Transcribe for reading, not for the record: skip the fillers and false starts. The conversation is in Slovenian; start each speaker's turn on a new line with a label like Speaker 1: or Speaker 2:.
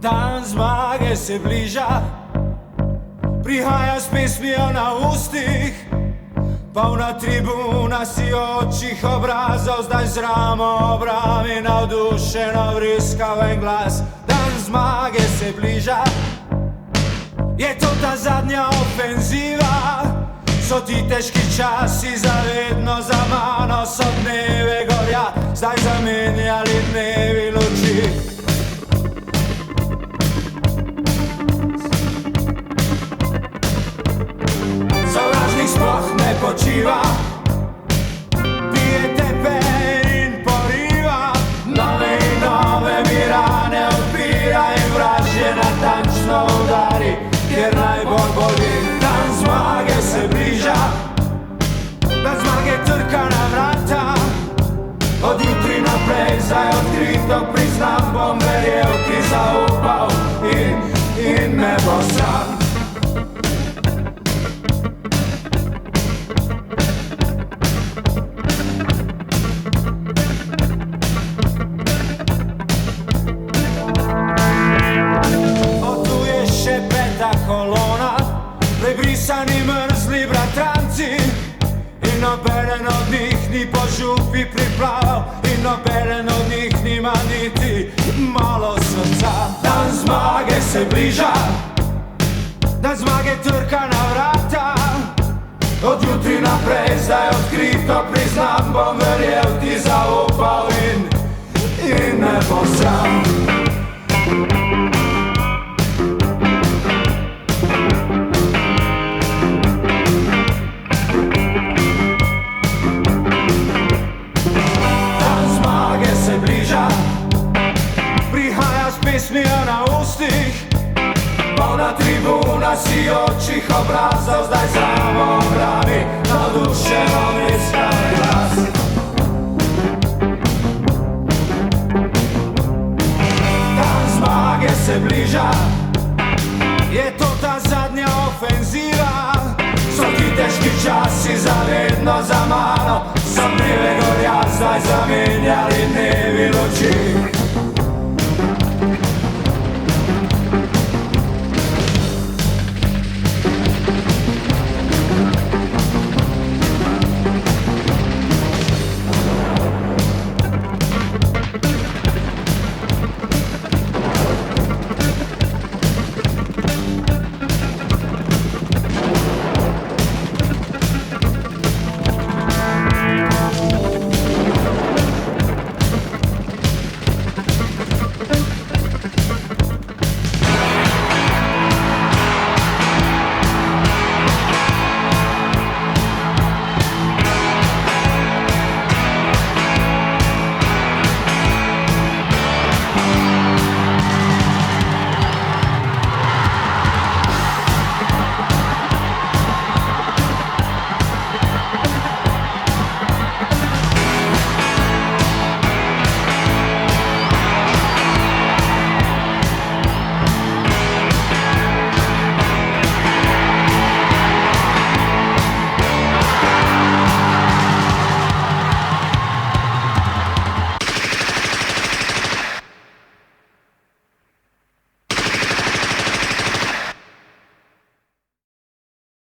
Speaker 1: Dan zmage se bliža, prihaja s pesmijo na ustih, polna tribuna si očih obrazov, zdaj z ramo obrami navdušeno vriskav en glas. Dan zmage se bliža, je to ta zadnja ofenziva, so ti težki časi zavedno za mano, so dneve gorja, zdaj zamenjali dnevi luči. Sovražnik sploh ne počiva, pije tepe in poriva, nove in nove mi rane odpira in vražje natančno udari, kjer najbolj boli. Dan zmage se bliža, dan zmage trka na vrata, od jutri naprej zdaj odkrito priznam, bom verjel ti zaupal in me bo sram. Kolona, prebrisani mrzli bratranci, in nobeden od njih ni po župi priplaval, in nobeden od njih nima niti malo srca. Dan zmage se bliža, dan zmage trka na vrata, od jutri naprej zdaj odkrito priznam, bom verjel ti zaupal in ne bo sram. Pesmijo na ustih, polna tribuna si očih obrazov, zdaj z ramo obrami navdušeno vriskav glas. Dan zmage se bliža, je to ta zadnja ofenziva, so ti težki časi zavedno za mano, so dneve gorja zdaj zamenjali